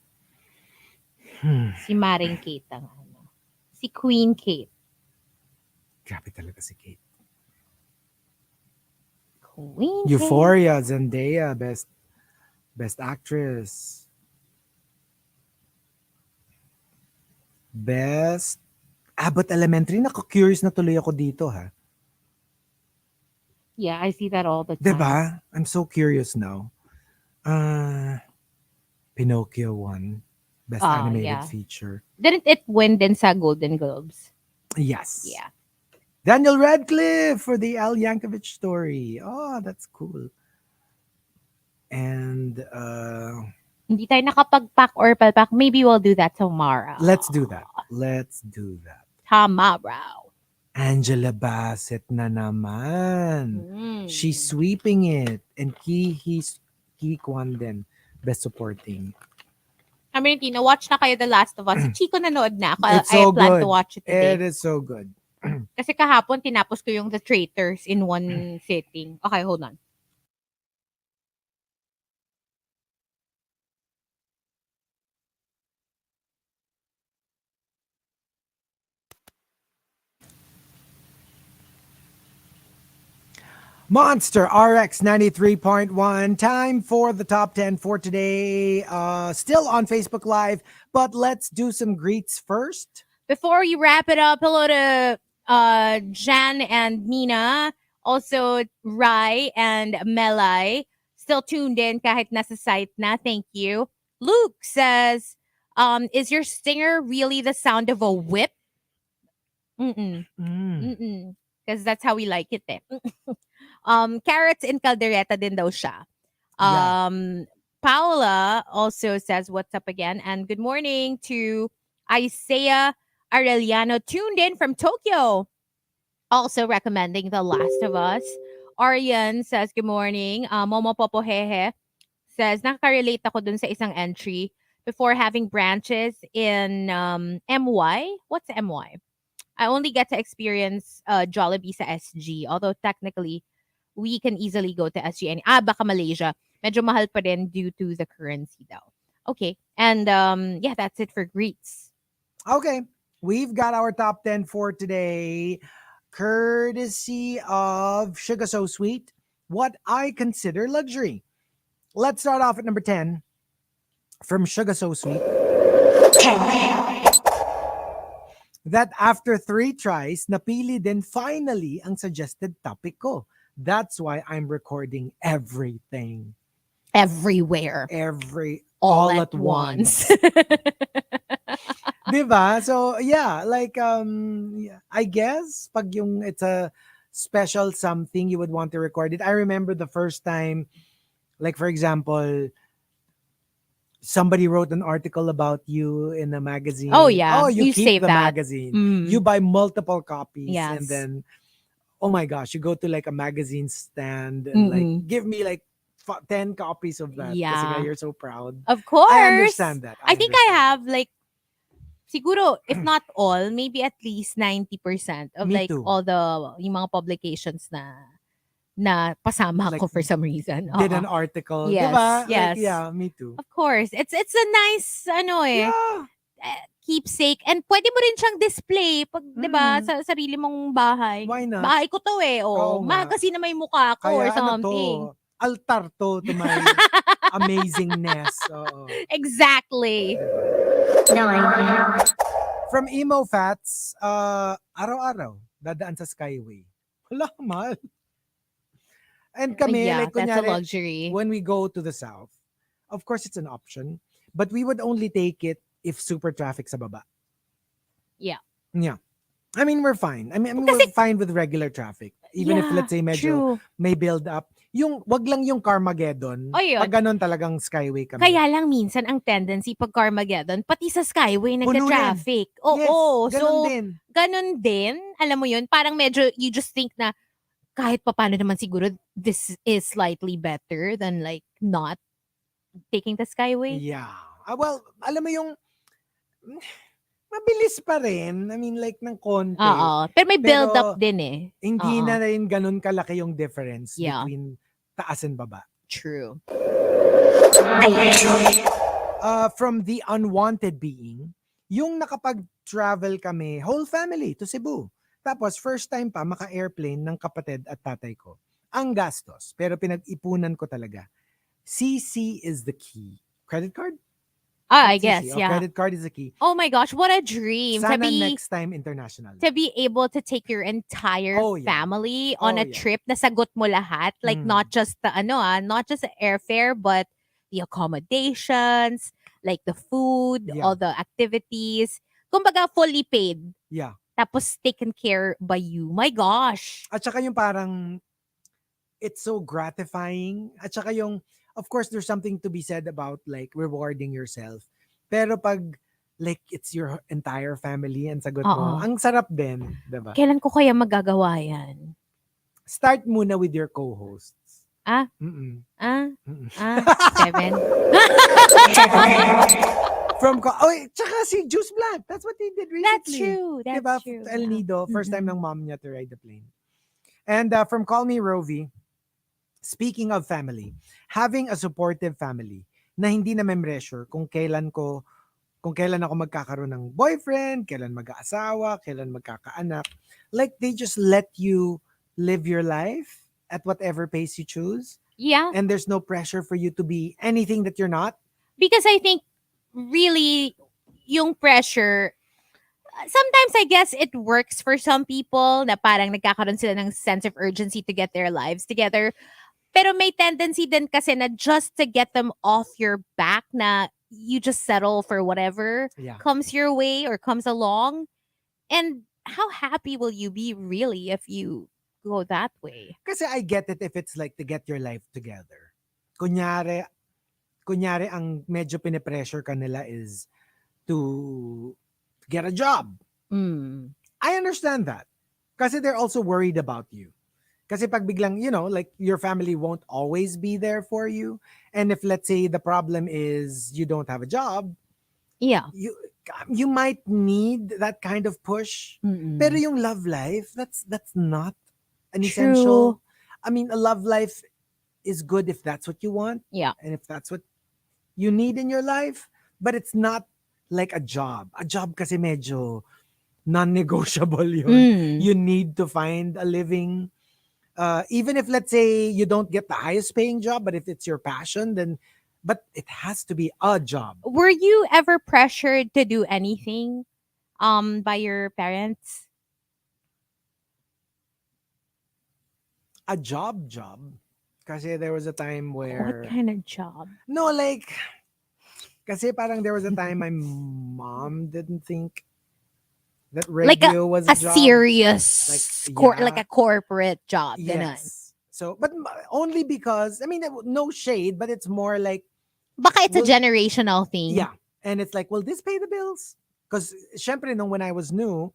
Si Maring Kate ang ano. Si Queen Kate. Grabe talaga si Kate. Queen Euphoria, Zendaya, Best Actress. Best Abbott Elementary. Naku-curious na tuloy ako dito, ha? Yeah, I see that all the time. Diba? I'm so curious now. Pinocchio won. Best Animated Feature. Didn't it win din sa Golden Globes? Yes. Yeah. Daniel Radcliffe for the Al Yankovic story. Oh, that's cool. And hindi tayo nakapag-pack or palpak. Maybe we'll do that tomorrow. Let's do that. Tomorrow. Angela Bassett na naman. She's sweeping it. And Ki Kwan din. Best Supporting. I mean, watch na kayo The Last of Us. Si Chico nanood na ako. It's so I plan good. to watch it today. It is so good. Kasi kahapon, tinapos ko yung The Traitors in one sitting. Okay, hold on. Monster RX93.1. Time for the top 10 for today. Still on Facebook Live, but let's do some greets first. Before you wrap it up, hello to Jan and Nina. Also, Rai and Melai. Still tuned in kahit nasa site na. Thank you. Luke says, is your stinger really the sound of a whip? Because that's how we like it eh. Carrots in caldereta din daw siya. Paula also says, what's up again? And good morning to Isaiah Arellano, tuned in from Tokyo. Also recommending The Last of Us. Arian says, good morning. Momo Popohehe says, nakaka-relate ako dun sa isang entry. before having branches in MY. What's MY? I only get to experience Jollibee sa SG. Although technically, we can easily go to SG. Baka Malaysia. Medyo mahal pa din due to the currency daw. Okay. And yeah, that's it for greets. Okay. We've got our top 10 for today, courtesy of Sugar So Sweet, what I consider luxury. Let's start off at number 10 from Sugar So Sweet. That after 3 tries, napili din finally ang suggested topic ko. That's why I'm recording everything. Everywhere. All at once. Diba? So, yeah, like, I guess, pag yung it's a special something, you would want to record it. I remember the first time, like, for example, somebody wrote an article about you in a magazine. Oh, yeah. Oh, you keep save the that. magazine. You buy multiple copies. Yes. And then, oh my gosh, you go to like a magazine stand and like, give me like 10 copies of that. Yeah. Kasi nga, you're so proud. Of course. I understand that. I think I have like, siguro, if not all, maybe at least 90% of Me like too. all yung mga publications na pasama Like, ko for some reason. Did an article. Yes, Diba? yes. Like, yeah, me too. Of course. It's a nice, Yeah. keepsake. And pwede mo rin siyang display pag, diba, sa sarili mong bahay. Why not? Bahay ko to Oo nga. Magazine na may mukha ko or Kaya something. ano to? Altar to my amazingness. Oo. Exactly. From Emo Fats, araw-araw, dadaan sa Skyway. Wala, mahal. And kami, Yeah, like, that's a kunyari, luxury. when we go to the south, of course, it's an option. But we would only take it if super traffic sa baba. Yeah. Yeah. I mean, we're fine. I mean, Kasi- we're fine with regular traffic. Even if, let's say, medyo true. may build up. Wag lang yung Carmageddon. Oh, yun. Pag ganun talagang Skyway kami. Kaya lang minsan ang tendency pag Carmageddon, pati sa Skyway nagka-traffic. Oo. Yes, ganun So, din. ganun din. Alam mo yun, parang medyo you just think na kahit paano naman siguro this is slightly better than like not taking the Skyway. Yeah. Well, alam mo yung mabilis pa rin. I mean, like, ng konti. Oo. Pero may build-up Pero, din eh. Hindi Oo. na rin ganun kalaki yung difference Yeah. between taas and baba. True. From the unwanted being, yung nakapag-travel kami, whole family to Cebu. Tapos, first time pa maka-airplane ng kapatid at tatay ko. Ang gastos, pero pinag-ipunan ko talaga. CC is the key. Credit card? I CC. guess, Oh, yeah. Credit card is the key. Oh my gosh, what a dream. Sana next time international. To be able to take your entire Oh, yeah. family on a yeah. trip na sagot mo lahat. Like, not just the not just the airfare, but the accommodations, like the food, Yeah. all the activities. Kumbaga, fully paid. Yeah. Tapos taken care by you. My gosh. At saka yung parang, it's so gratifying. At saka yung, of course, there's something to be said about like rewarding yourself. Pero pag like it's your entire family and sagot mo, ang sarap din, diba? Kailan ko kaya magagawa yan? Start muna with your co-hosts. Mm-mm. 7. Tsaka si Juice Black. That's what he did recently. That's true. That's diba? true. El yeah. Nido, first time ng mom niya to ride the plane. And from Call Me Rovi, speaking of family, having a supportive family na hindi na memresure kung kailan ako magkakaroon ng boyfriend, kailan mag-aasawa, kailan magkakaanak. Like, they just let you live your life at whatever pace you choose. Yeah. And there's no pressure for you to be anything that you're not. Because I think really yung pressure, sometimes I guess it works for some people na parang nagkakaroon sila ng sense of urgency to get their lives together. Pero may tendency din kasi na just to get them off your back na you just settle for whatever comes your way or comes along. And how happy will you be really if you go that way? Kasi I get it if it's like to get your life together. Kunyari ang medyo pinipressure ka nila is to get a job. I understand that. Kasi they're also worried about you. Kasi pag biglang, like your family won't always be there for you. And if let's say the problem is you don't have a job, Yeah. you might need that kind of push. Pero Mm-mm. yung love life, that's not an True. essential. I mean, a love life is good if that's what you want Yeah. and if that's what you need in your life, but it's not like a job. A job kasi medyo non-negotiable yun. Mm. You need to find a living. Even if let's say you don't get the highest paying job, but if it's your passion, then but it has to be a job. Were you ever pressured to do anything by your parents? A job. Kasi there was a time What where kind of job? no, like kasi parang there was a time my mom didn't think that Like radio was a a job. serious like a corporate job. Ganon. Yes. So, but only because I mean, no shade, but it's more like Baka it's a Well, generational thing. yeah, and it's like, will this pay the bills? Because syempre nung when I was new,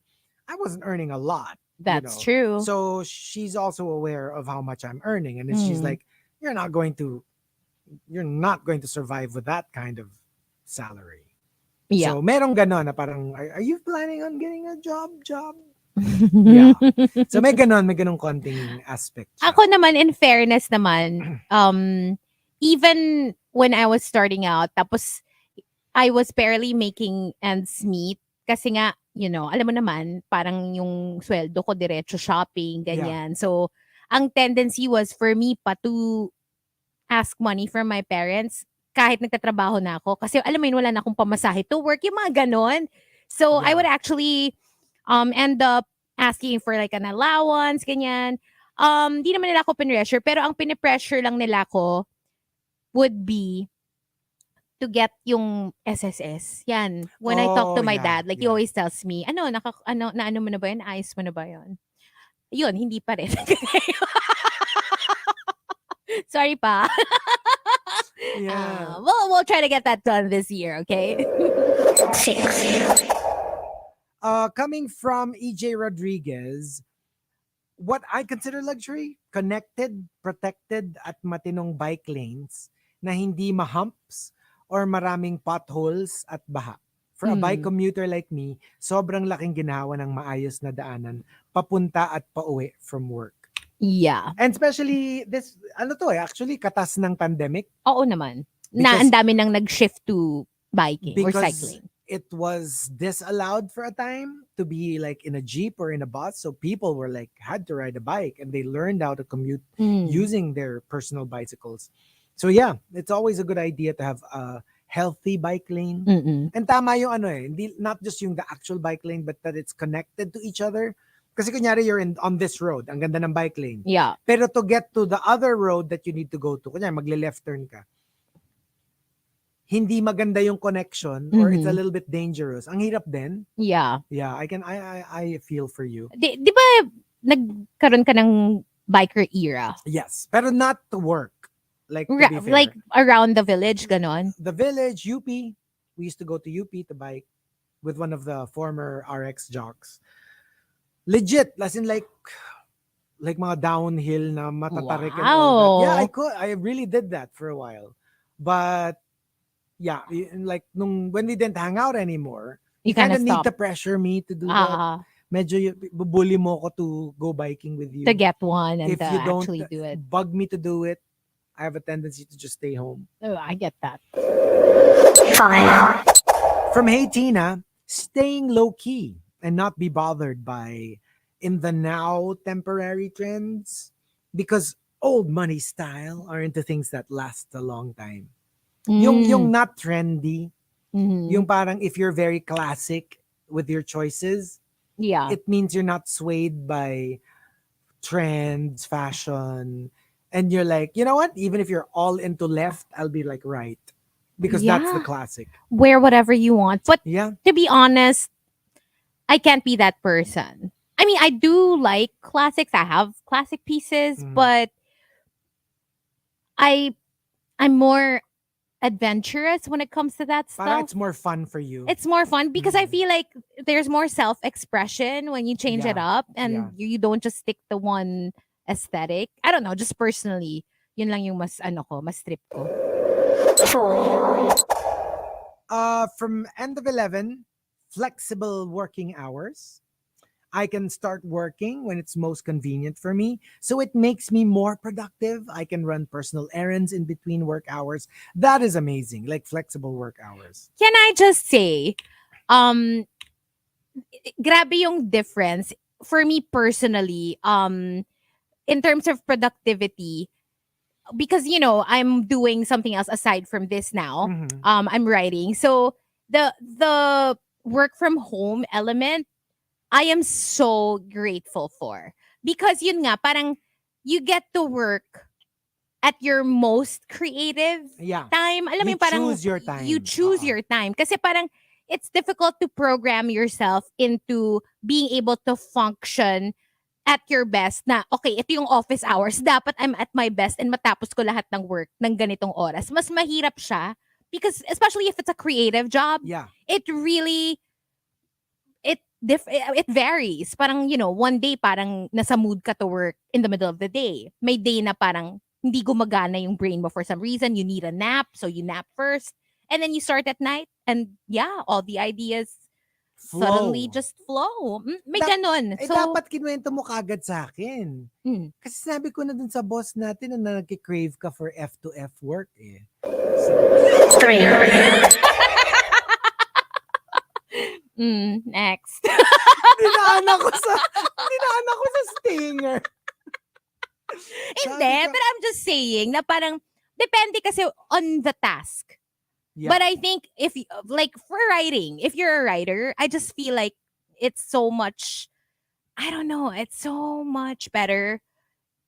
I wasn't earning a lot. That's true. So she's also aware of how much I'm earning, and then she's Mm. like, you're not going to survive with that kind of salary. Yeah. So merong ganon na parang, are you planning on getting a job? Yeah. So may ganong konting aspect siya. Ako naman, in fairness naman, even when I was starting out, tapos I was barely making ends meet. Kasi nga, alam mo naman, parang yung sweldo ko diretso shopping, ganyan. So, ang tendency was for me pa to ask money from my parents kahit nagtatrabaho na ako. Kasi alam mo yun, wala na akong pamasahe to work, yung mga ganon. So, I Yeah. would actually end up asking for like an allowance, ganyan. Di naman nila ako pinressure, pero ang pinipressure lang nila ako would be to get yung SSS. Yan. When I talk to my dad, like he always tells me, naano mo na ba yun? Ayos mo na ba yun? Yun, hindi pa rin. Sorry pa. Yeah. We'll try to get that done this year, okay? Coming from EJ Rodriguez, what I consider luxury, connected, protected, at matinong bike lanes na hindi mahumps or maraming potholes at baha. For a bike commuter like me, sobrang laking ginawa ng maayos na daanan papunta at pauwi from work. Yeah. And especially this, actually katas ng pandemic. Oo naman. Na ang dami nang nag-shift to biking or Because cycling. it was disallowed for a time to be like in a jeep or in a bus, so people were like had to ride a bike and they learned how to commute using their personal bicycles. So yeah, it's always a good idea to have a healthy bike lane. And tama yung hindi, not just yung the actual bike lane, but that it's connected to each other. Kasi kunyari you're on this road, ang ganda ng bike lane. Yeah. Pero to get to the other road that you need to go to, kunyari magle-left turn ka, hindi maganda yung connection or it's a little bit dangerous. Ang hirap din. Yeah. Yeah, I feel for you. Di ba nagkaroon ka ng biker era? Yes, pero not to work. Like to be fair. Like around the village, ganon? The village, UP. We used to go to UP to bike with one of the former RX jocks. Legit, as in like mga downhill na matatarik and all that. Yeah, I really did that for a while. But yeah, like when we didn't hang out anymore, you kind of need to pressure me to do that. Medyo bully mo ko to go biking with you. To get one and if you don't actually do it. Bug me to do it, I have a tendency to just stay home. Oh, I get that. 5. From Hey Tina, staying low key and not be bothered by in the now temporary trends because old money style are into things that last a long time. Yung not trendy, yung parang if you're very classic with your choices, it means you're not swayed by trends, fashion, and you're like, you know what? Even if you're all into left, I'll be like right. Because that's the classic. Wear whatever you want. But to be honest, I can't be that person. I mean, I do like classics. I have classic pieces, but I'm more adventurous when it comes to that stuff. Parang it's more fun for you. It's more fun because I feel like there's more self-expression when you change it up and you don't just stick to one aesthetic. I don't know, just personally, yun lang yung mas mas trip ko. From end of 11, flexible working hours. I can start working when it's most convenient for me. So it makes me more productive. I can run personal errands in between work hours. That is amazing. Like flexible work hours. Can I just say, grabe yung difference for me personally, in terms of productivity, because I'm doing something else aside from this now. Mhm. I'm writing. So the work from home element, I am so grateful for, because yun nga, parang you get to work at your most creative Yeah. time. Alam mo You yung parang choose your time. you choose Oo. your time. Kasi parang it's difficult to program yourself into being able to function at your best na, okay, ito yung office hours. Dapat I'm at my best and matapos ko lahat ng work ng ganitong oras. Mas mahirap siya because especially if it's a creative job, Yeah. it really, it varies. Parang, one day parang nasa mood ka to work in the middle of the day. May day na parang hindi gumagana yung brain mo for some reason. You need a nap, so you nap first. And then you start at night and yeah, all the ideas suddenly just flow. May ganon. So, dapat kinuwento mo kagad sa akin. mm, Kasi sabi ko na dun sa boss natin na nagki-crave ka for F to F work eh. next. Dinaanan ko sa stinger. Hindi, pero I'm just saying na parang depende kasi on the task. Yeah. But I think if like for writing, if you're a writer, I just feel like it's so much, I don't know, it's so much better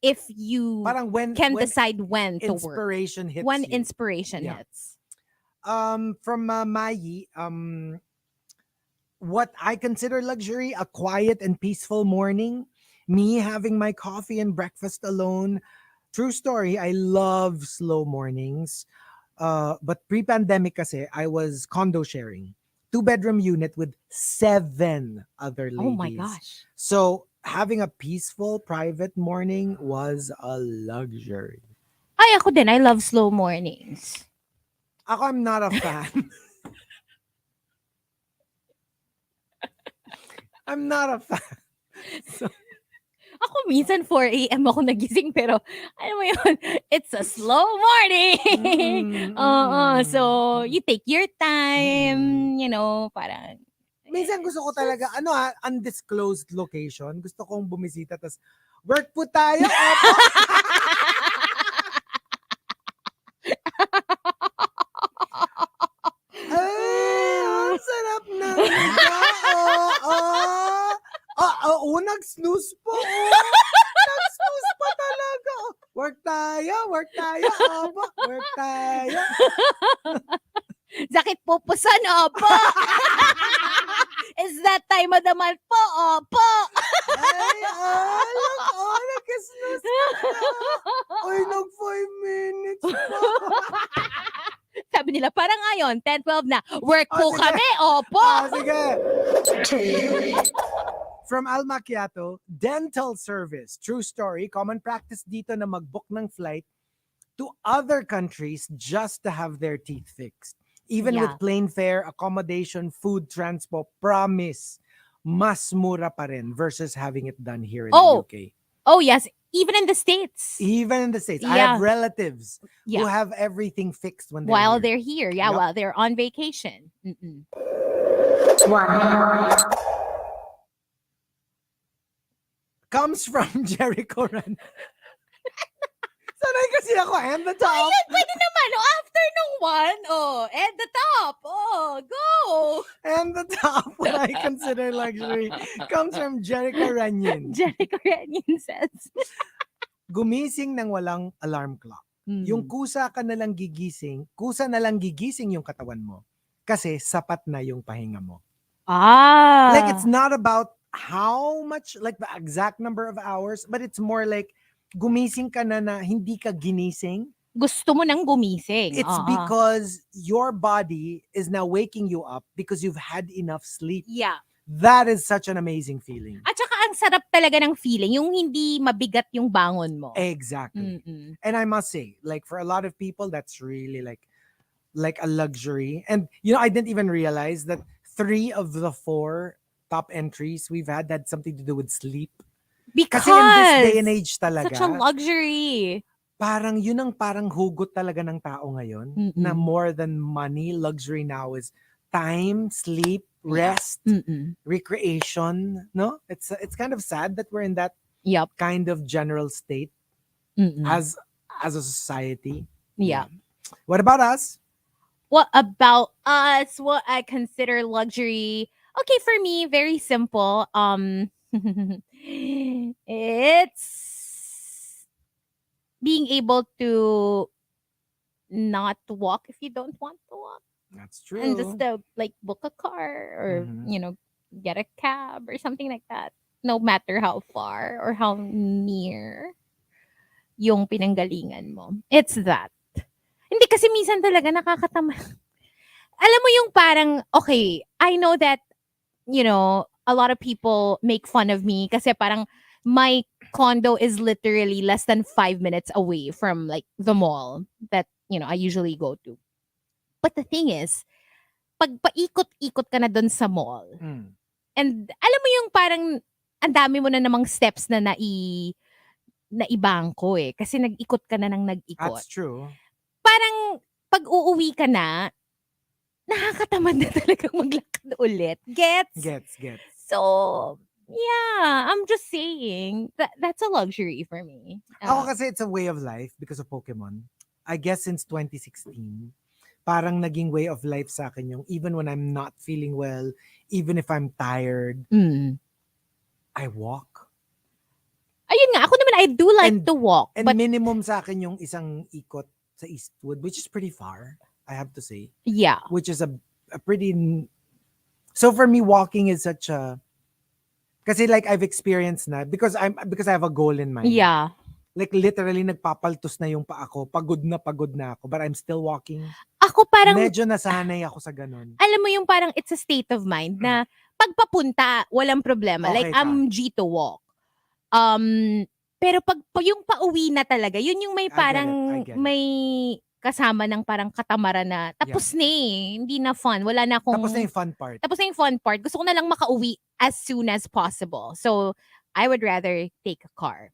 if you Parang when decide when to work. inspiration hits When you. inspiration Yeah. hits. From Mai, what I consider luxury, a quiet and peaceful morning, me having my coffee and breakfast alone. True story, I love slow mornings. But pre-pandemic kasi, I was condo sharing. 2-bedroom unit with 7 other ladies. Oh my gosh. So having a peaceful private morning was a luxury. Ay, ako din. I love slow mornings. Ako, I'm not a fan. I'm not a fan. So, Ako minsan 4 a.m. ako nagising pero alam mo yun, it's a slow morning. So you take your time, parang minsan gusto ko talaga, undisclosed location. Gusto kong bumisita, tas work po tayo. Opo. Ay, ang sarap na. Nag-snooze po. Nag-snooze pa talaga. Work tayo. Opo, work tayo. sakit pupusan, opo. It's that time of the month po, opo. Ay, nag-snooze pa na. Ay, 5 minutes pa. Sabi nila, parang ngayon, 10-12 na, work po sige. kami, opo. Sige. From Al Macchiato, dental service. True story. Common practice dito na mag-book ng flight to other countries just to have their teeth fixed. Even Yeah. with plane fare, accommodation, food, transport, promise, mas mura pa rin versus having it done here in the UK. Oh, yes. Even in the States. Even in the States. I Yeah. have relatives Yeah. who have everything fixed when they're While here. they're here. Yeah, Yup. while they're on vacation. Mm-mm. Comes from Jericho Run. Sanay kasi ako, and the top. Ayun, pwede naman. After nung one, and the top. Go. And the top, what I consider luxury, comes from Jericho Runyon. Jericho Renyon says. Gumising ng walang alarm clock. Yung kusa na lang gigising yung katawan mo. Kasi sapat na yung pahinga mo. Like, it's not about how much, like the exact number of hours, but it's more like, gumising ka na hindi ka ginising. Gusto mo nang gumising. It's because your body is now waking you up because you've had enough sleep. Yeah. That is such an amazing feeling. At saka ang sarap talaga ng feeling, yung hindi mabigat yung bangon mo. Exactly. Mm-mm. And I must say, like for a lot of people, that's really like a luxury. And I didn't even realize that 3 of the 4 top entries we've had something to do with sleep. Because Kasi in this day and age talaga, such a luxury. parang yun ang parang hugot talaga ng tao ngayon, na more than money, luxury now is time, sleep, rest, recreation, no? It's kind of sad that we're in that kind of general state as a society. Yeah. What about us? What about us? What I consider luxury? Okay, for me, very simple. It's being able to not walk if you don't want to walk. That's true. And just like book a car or get a cab or something like that. No matter how far or how near yung pinanggalingan mo. It's that. Hindi kasi minsan talaga nakakatama. Alam mo yung parang, okay, I know that, a lot of people make fun of me kasi parang my condo is literally less than 5 minutes away from like the mall that, I usually go to. But the thing is, pag paikot-ikot ka na dun sa mall, and alam mo yung parang ang dami mo na namang steps na naibangko eh. Kasi nag-ikot ka na ng nag-ikot. That's true. Parang pag uuwi ka na, nakakatamad na talagang maglakad ulit. Gets. So, yeah, I'm just saying, that's a luxury for me. Ako kasi it's a way of life because of Pokemon. I guess since 2016, parang naging way of life sa akin yung even when I'm not feeling well, even if I'm tired, I walk. Ayun nga, ako naman, I do like to walk. And but minimum sa akin yung isang ikot sa Eastwood, which is pretty far, I have to say. Yeah. Which is a pretty... So for me, walking is such a... Kasi like I've experienced na, because I have a goal in mind. Yeah. Like literally nagpapaltos na yung paa ko. Pagod na ako. But I'm still walking. Ako parang... Medyo nasanay ako sa ganun. Alam mo yung parang it's a state of mind na pagpapunta, walang problema. Okay like, I'm G to walk. Pero pag yung pauwi na talaga, yun yung may parang, I get it. may kasama ng parang katamaran na tapos na eh. Hindi na fun. Wala na akong... Tapos na yung fun part. Tapos na yung fun part. Gusto ko na lang makauwi as soon as possible. So, I would rather take a car.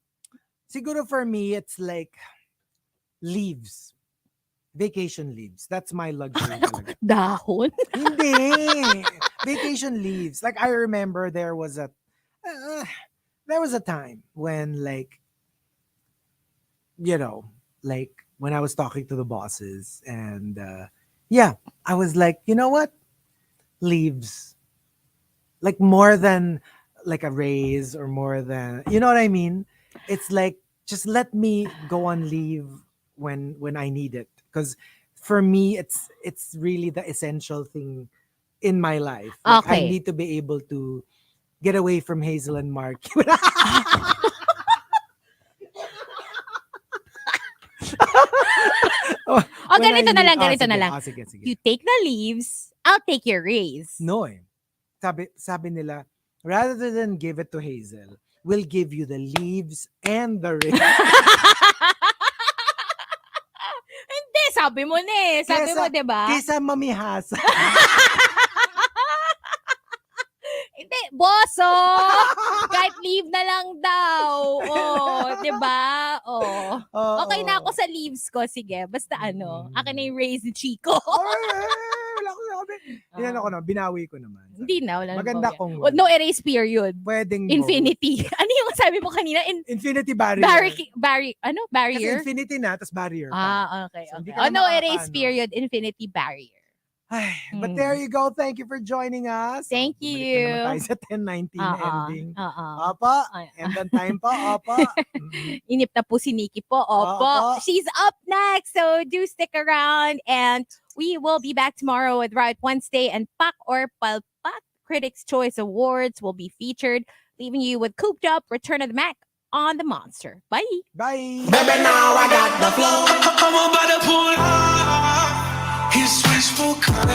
Siguro for me, it's like leaves. Vacation leaves. That's my luxury. Dahon? Hindi. Vacation leaves. Like I remember there was a time when like when I was talking to the bosses and I was like, you know what? Leaves. Like more than like a raise or more than, you know what I mean? It's like, just let me go on leave when I need it. Because for me, it's really the essential thing in my life. Like, I need to be able to get away from Hazel and Mark. Ganito na lang. Sige. You take the leaves, I'll take your raise. No eh. Sabi nila, rather than give it to Hazel, we'll give you the leaves and the raise. Hindi, sabi mo na eh. Sabi mo, diba? Kesa mamihasa. Hindi, boso! Kahit leave na lang daw. Oh, diba? Oh. Okay na ako sa leaves ko. Sige, basta akin na yung raise ni Chico. Wala ko sabi. Binawi ko naman. Hindi na, wala na. Maganda kung... No erase period. Pwedeng Infinity. Ano yung sabi mo kanina? Infinity barrier. Barrier? Kasi infinity na, tapos barrier pa. Okay. So, no erase period, infinity barrier. Ay, but there you go. Thank you for joining us. Thank you. Bumalik na naman tayo sa 10:19 ending. Opo. And then time po. Opo. Inip na po si Nikki po. Opo. She's up next. So do stick around. And we will be back tomorrow with Riot Wednesday. And Pak or Palpak Critics' Choice Awards will be featured. Leaving you with Cooped Up, Return of the Mac on the Monster. Bye. Bye. Baby, now I got the flow. I'm about to pull up. His wishful kind.